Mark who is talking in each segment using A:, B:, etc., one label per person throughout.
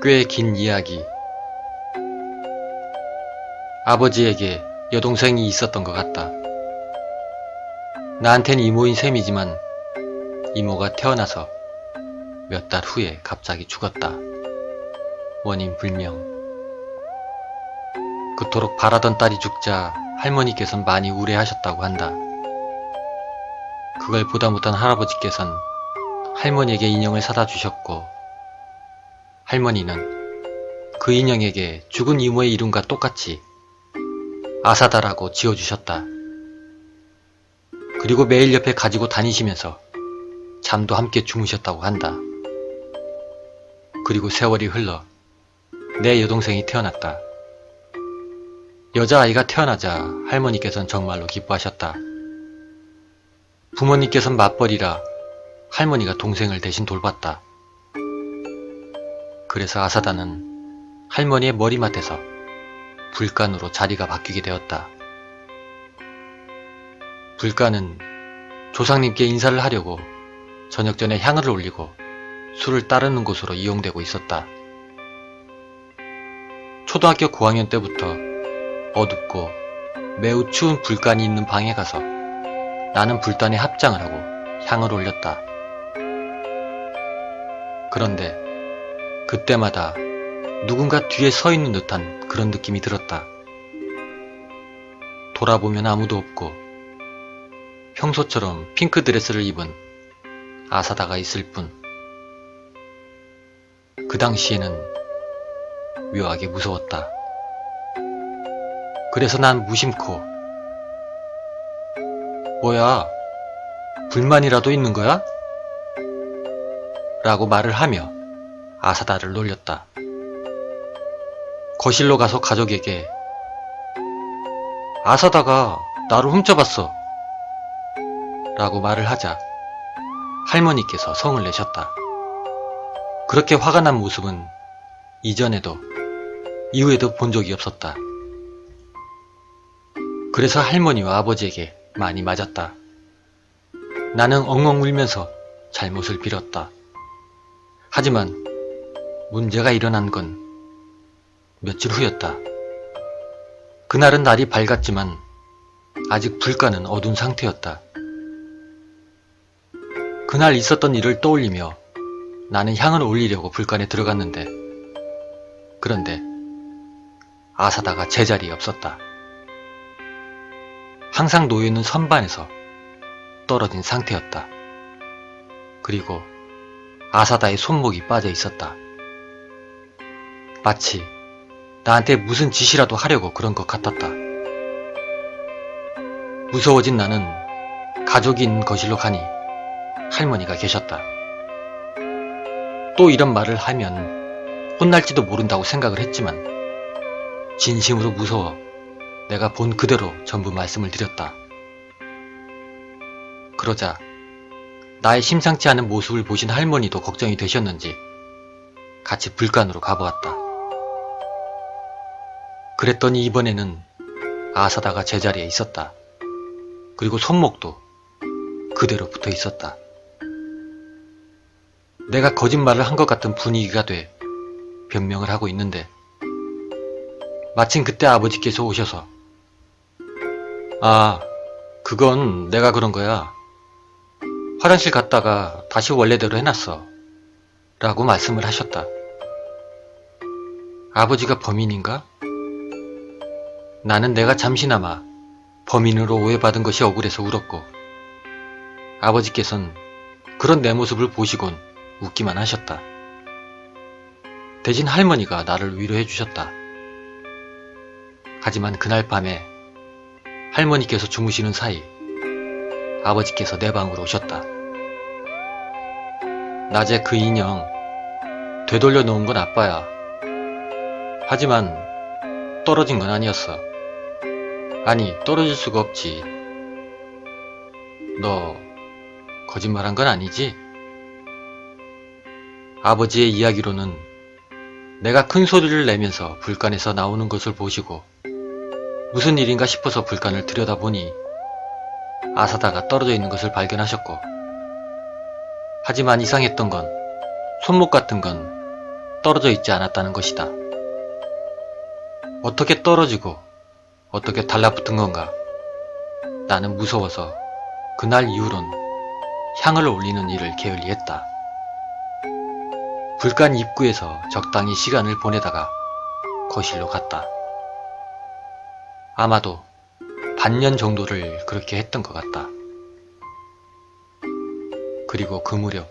A: 꽤 긴 이야기. 아버지에게 여동생이 있었던 것 같다. 나한텐 이모인 셈이지만 이모가 태어나서 몇 달 후에 갑자기 죽었다. 원인 불명. 그토록 바라던 딸이 죽자 할머니께선 많이 우려하셨다고 한다. 그걸 보다 못한 할아버지께선 할머니에게 인형을 사다 주셨고, 할머니는 그 인형에게 죽은 이모의 이름과 똑같이 아사다라고 지어주셨다. 그리고 매일 옆에 가지고 다니시면서 잠도 함께 주무셨다고 한다. 그리고 세월이 흘러 내 여동생이 태어났다. 여자아이가 태어나자 할머니께서는 정말로 기뻐하셨다. 부모님께서는 맞벌이라 할머니가 동생을 대신 돌봤다. 그래서 아사다는 할머니의 머리맡에서 불간으로 자리가 바뀌게 되었다. 불간은 조상님께 인사를 하려고 저녁 전에 향을 올리고 술을 따르는 곳으로 이용되고 있었다. 초등학교 고학년 때부터 어둡고 매우 추운 불간이 있는 방에 가서 나는 불단에 합장을 하고 향을 올렸다. 그런데 그때마다 누군가 뒤에 서 있는 듯한 그런 느낌이 들었다. 돌아보면 아무도 없고 평소처럼 핑크 드레스를 입은 아사다가 있을 뿐. 그 당시에는 묘하게 무서웠다. 그래서 난 무심코 "뭐야, 불만이라도 있는 거야?" 라고 말을 하며 아사다를 놀렸다. 거실로 가서 가족에게 "아사다가 나를 훔쳐봤어" 라고 말을 하자 할머니께서 성을 내셨다. 그렇게 화가 난 모습은 이전에도 이후에도 본 적이 없었다. 그래서 할머니와 아버지에게 많이 맞았다. 나는 엉엉 울면서 잘못을 빌었다. 하지만 문제가 일어난 건 며칠 후였다. 그날은 날이 밝았지만 아직 불가는 어두운 상태였다. 그날 있었던 일을 떠올리며 나는 향을 올리려고 불간에 들어갔는데, 그런데 아사다가 제자리에 없었다. 항상 놓여있는 선반에서 떨어진 상태였다. 그리고 아사다의 손목이 빠져 있었다. 마치 나한테 무슨 짓이라도 하려고 그런 것 같았다. 무서워진 나는 가족이 있는 거실로 가니 할머니가 계셨다. 또 이런 말을 하면 혼날지도 모른다고 생각을 했지만 진심으로 무서워 내가 본 그대로 전부 말씀을 드렸다. 그러자 나의 심상치 않은 모습을 보신 할머니도 걱정이 되셨는지 같이 불간으로 가보았다. 그랬더니 이번에는 아사다가 제자리에 있었다. 그리고 손목도 그대로 붙어 있었다. 내가 거짓말을 한 것 같은 분위기가 돼 변명을 하고 있는데, 마침 그때 아버지께서 오셔서 "아, 그건 내가 그런 거야. 화장실 갔다가 다시 원래대로 해놨어" 라고 말씀을 하셨다. 아버지가 범인인가? 나는 내가 잠시나마 범인으로 오해받은 것이 억울해서 울었고, 아버지께서는 그런 내 모습을 보시곤 웃기만 하셨다. 대신 할머니가 나를 위로해 주셨다. 하지만 그날 밤에 할머니께서 주무시는 사이 아버지께서 내 방으로 오셨다. 낮에 그 인형 되돌려 놓은 건 아빠야. 하지만 떨어진 건 아니었어. 아니, 떨어질 수가 없지. 너 거짓말한 건 아니지? 아버지의 이야기로는 내가 큰 소리를 내면서 불간에서 나오는 것을 보시고 무슨 일인가 싶어서 불간을 들여다보니 아사다가 떨어져 있는 것을 발견하셨고, 하지만 이상했던 건 손목 같은 건 떨어져 있지 않았다는 것이다. 어떻게 떨어지고 어떻게 달라붙은 건가? 나는 무서워서 그날 이후론 향을 올리는 일을 게을리했다. 불간 입구에서 적당히 시간을 보내다가 거실로 갔다. 아마도 반년 정도를 그렇게 했던 것 같다. 그리고 그 무렵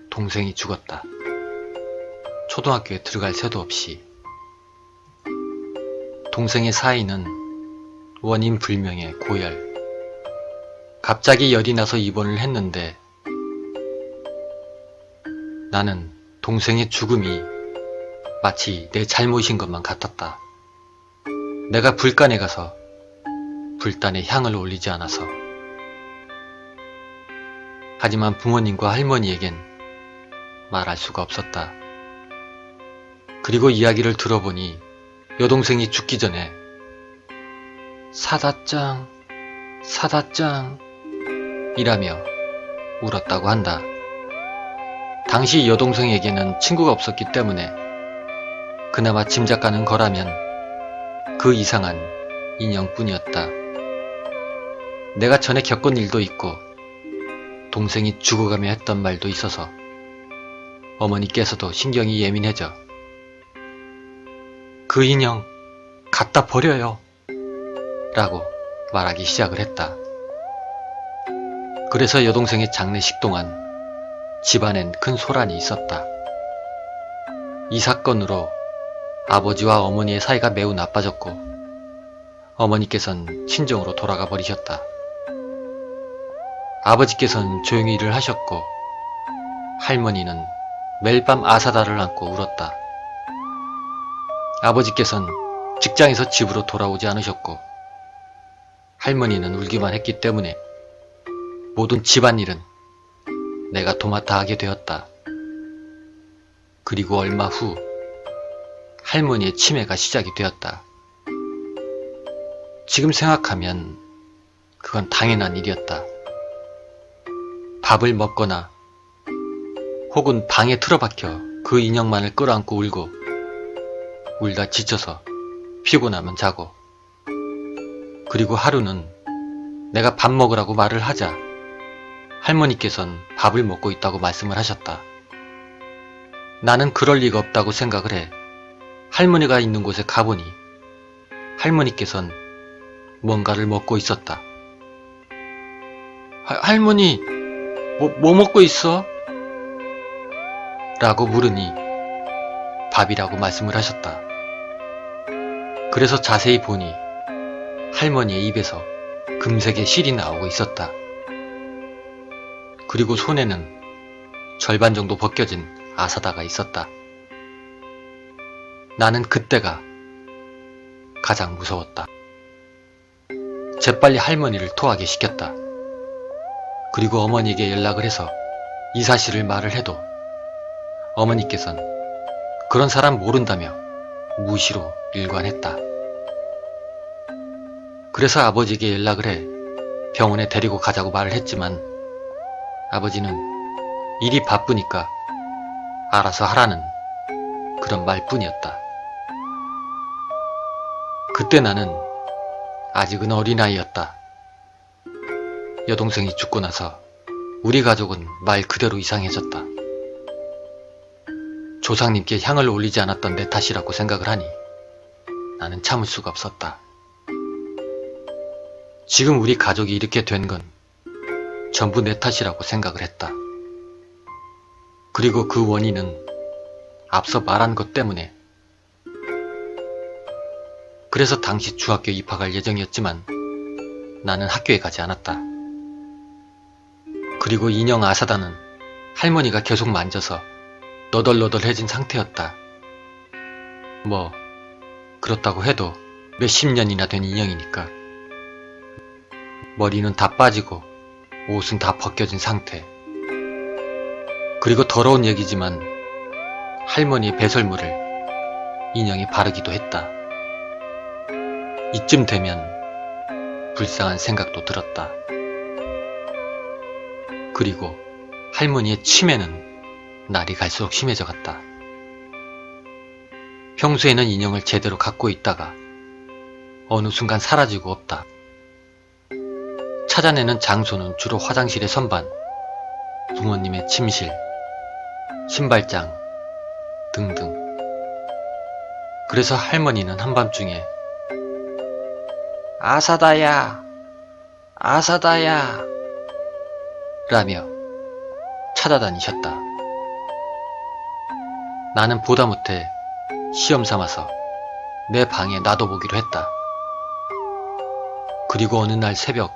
A: 동생이 죽었다. 초등학교에 들어갈 새도 없이. 동생의 사인은 원인 불명의 고열. 갑자기 열이 나서 입원을 했는데 나는 동생의 죽음이 마치 내 잘못인 것만 같았다. 내가 불간에 가서 불단에 향을 올리지 않아서. 하지만 부모님과 할머니에겐 말할 수가 없었다. 그리고 이야기를 들어보니 여동생이 죽기 전에 사다짱, 사다짱 이라며 울었다고 한다. 당시 여동생에게는 친구가 없었기 때문에 그나마 짐작가는 거라면 그 이상한 인형뿐이었다. 내가 전에 겪은 일도 있고 동생이 죽어가며 했던 말도 있어서 어머니께서도 신경이 예민해져 그 인형 갖다 버려요 라고 말하기 시작을 했다. 그래서 여동생의 장례식 동안 집안엔 큰 소란이 있었다. 이 사건으로 아버지와 어머니의 사이가 매우 나빠졌고 어머니께서는 친정으로 돌아가 버리셨다. 아버지께서는 조용히 일을 하셨고 할머니는 매일 밤 아사다를 안고 울었다. 아버지께서는 직장에서 집으로 돌아오지 않으셨고 할머니는 울기만 했기 때문에 모든 집안일은 내가 도맡아 하게 되었다. 그리고 얼마 후 할머니의 치매가 시작이 되었다. 지금 생각하면 그건 당연한 일이었다. 밥을 먹거나 혹은 방에 틀어박혀 그 인형만을 끌어안고 울고 울다 지쳐서 피곤하면 자고 그리고 하루는 내가 밥 먹으라고 말을 하자 할머니께서는 밥을 먹고 있다고 말씀을 하셨다. 나는 그럴 리가 없다고 생각을 해 할머니가 있는 곳에 가보니 할머니께서는 뭔가를 먹고 있었다. 할머니, 뭐 먹고 있어? 라고 물으니 밥이라고 말씀을 하셨다. 그래서 자세히 보니 할머니의 입에서 금색의 실이 나오고 있었다. 그리고 손에는 절반 정도 벗겨진 아사다가 있었다. 나는 그때가 가장 무서웠다. 재빨리 할머니를 토하게 시켰다. 그리고 어머니에게 연락을 해서 이 사실을 말을 해도 어머니께서는 그런 사람 모른다며 무시로 일관했다. 그래서 아버지에게 연락을 해 병원에 데리고 가자고 말을 했지만 아버지는 일이 바쁘니까 알아서 하라는 그런 말뿐이었다. 그때 나는 아직은 어린아이였다. 여동생이 죽고 나서 우리 가족은 말 그대로 이상해졌다. 조상님께 향을 올리지 않았던 내 탓이라고 생각을 하니 나는 참을 수가 없었다. 지금 우리 가족이 이렇게 된 건 전부 내 탓이라고 생각을 했다. 그리고 그 원인은 앞서 말한 것 때문에. 그래서 당시 중학교 입학할 예정이었지만 나는 학교에 가지 않았다. 그리고 인형 아사다는 할머니가 계속 만져서 너덜너덜해진 상태였다. 뭐 그렇다고 해도 몇십 년이나 된 인형이니까. 머리는 다 빠지고 옷은 다 벗겨진 상태. 그리고 더러운 얘기지만 할머니의 배설물을 인형에 바르기도 했다. 이쯤 되면 불쌍한 생각도 들었다. 그리고 할머니의 치매는 날이 갈수록 심해져 갔다. 평소에는 인형을 제대로 갖고 있다가 어느 순간 사라지고 없다. 찾아내는 장소는 주로 화장실의 선반, 부모님의 침실, 신발장 등등. 그래서 할머니는 한밤중에 아사다야, 아사다야 라며 찾아다니셨다. 나는 보다 못해 시험 삼아서 내 방에 놔둬보기로 했다. 그리고 어느 날 새벽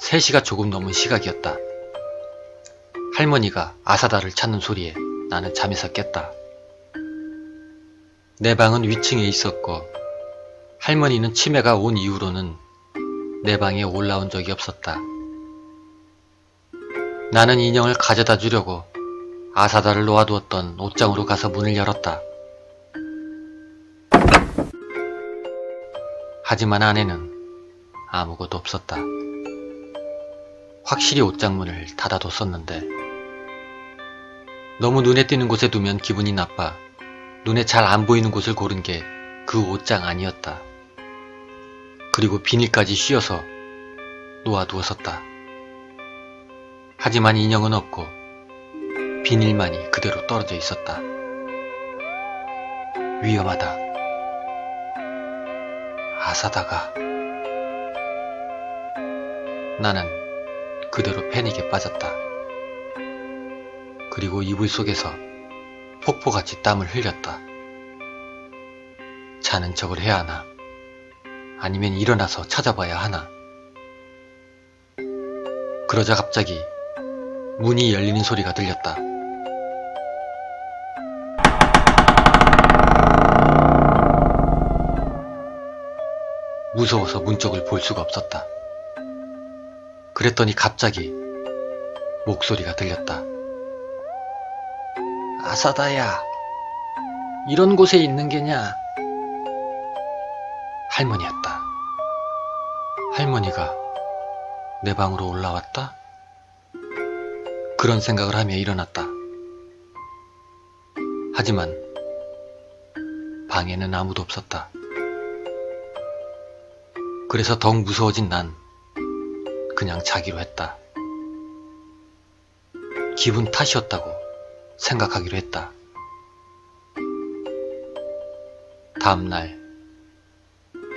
A: 3시가 조금 넘은 시각이었다. 할머니가 아사다를 찾는 소리에 나는 잠에서 깼다. 내 방은 위층에 있었고 할머니는 치매가 온 이후로는 내 방에 올라온 적이 없었다. 나는 인형을 가져다 주려고 아사다를 놓아두었던 옷장으로 가서 문을 열었다. 하지만 안에는 아무것도 없었다. 확실히 옷장문을 닫아뒀었는데 너무 눈에 띄는 곳에 두면 기분이 나빠 눈에 잘 안 보이는 곳을 고른 게 그 옷장 아니었다. 그리고 비닐까지 씌워서 놓아두었었다. 하지만 인형은 없고 비닐만이 그대로 떨어져 있었다. 위험하다. 아사다가. 나는 그대로 패닉에 빠졌다. 그리고 이불 속에서 폭포같이 땀을 흘렸다. 자는 척을 해야 하나? 아니면 일어나서 찾아봐야 하나? 그러자 갑자기 문이 열리는 소리가 들렸다. 무서워서 문 쪽을 볼 수가 없었다. 그랬더니 갑자기 목소리가 들렸다. 아사다야, 이런 곳에 있는 게냐? 할머니였다. 할머니가 내 방으로 올라왔다? 그런 생각을 하며 일어났다. 하지만 방에는 아무도 없었다. 그래서 더욱 무서워진 난 그냥 자기로 했다. 기분 탓이었다고 생각하기로 했다. 다음날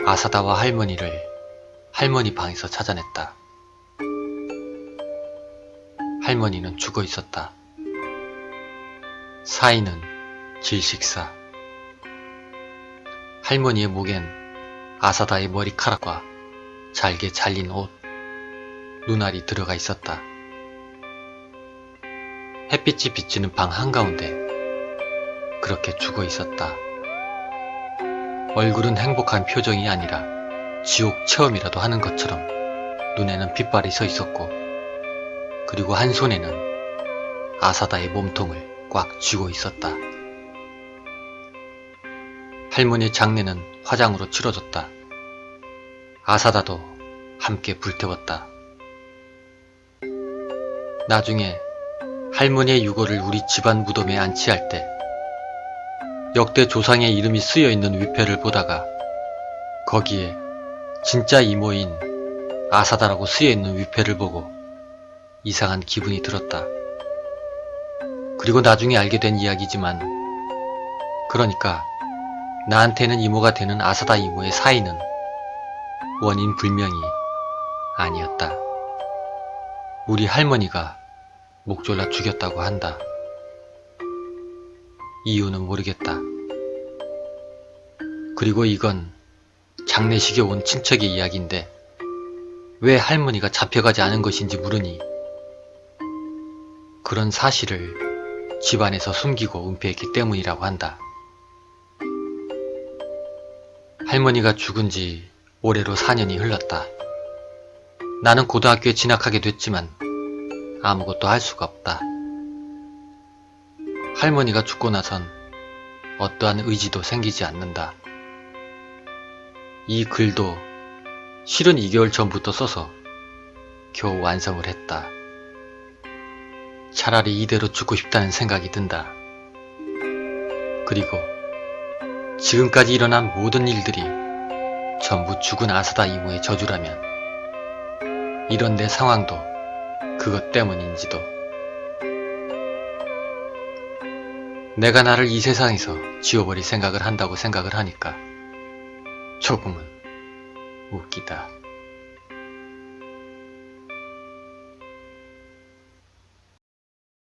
A: 아사다와 할머니를 할머니 방에서 찾아냈다. 할머니는 죽어 있었다. 사인은 질식사. 할머니의 목엔 아사다의 머리카락과 잘게 잘린 옷, 눈알이 들어가 있었다. 햇빛이 비치는 방 한가운데 그렇게 죽어 있었다. 얼굴은 행복한 표정이 아니라 지옥 체험이라도 하는 것처럼 눈에는 빛발이 서 있었고 그리고 한 손에는 아사다의 몸통을 꽉 쥐고 있었다. 할머니의 장례는 화장으로 치러졌다. 아사다도 함께 불태웠다. 나중에 할머니의 유골을 우리 집안 무덤에 안치할 때 역대 조상의 이름이 쓰여있는 위패를 보다가 거기에 진짜 이모인 아사다라고 쓰여있는 위패를 보고 이상한 기분이 들었다. 그리고 나중에 알게 된 이야기지만 그러니까 나한테는 이모가 되는 아사다 이모의 사인은 원인 불명이 아니었다. 우리 할머니가 목 졸라 죽였다고 한다. 이유는 모르겠다. 그리고 이건 장례식에 온 친척의 이야기인데 왜 할머니가 잡혀가지 않은 것인지 물으니 그런 사실을 집안에서 숨기고 은폐했기 때문이라고 한다. 할머니가 죽은 지 올해로 4년이 흘렀다. 나는 고등학교에 진학하게 됐지만 아무것도 할 수가 없다. 할머니가 죽고 나선 어떠한 의지도 생기지 않는다. 이 글도 실은 2개월 전부터 써서 겨우 완성을 했다. 차라리 이대로 죽고 싶다는 생각이 든다. 그리고 지금까지 일어난 모든 일들이 전부 죽은 아사다 이모의 저주라면 이런 내 상황도 그것 때문인지도. 내가 나를 이 세상에서 지워버릴 생각을 한다고 생각을 하니까 조금은 웃기다.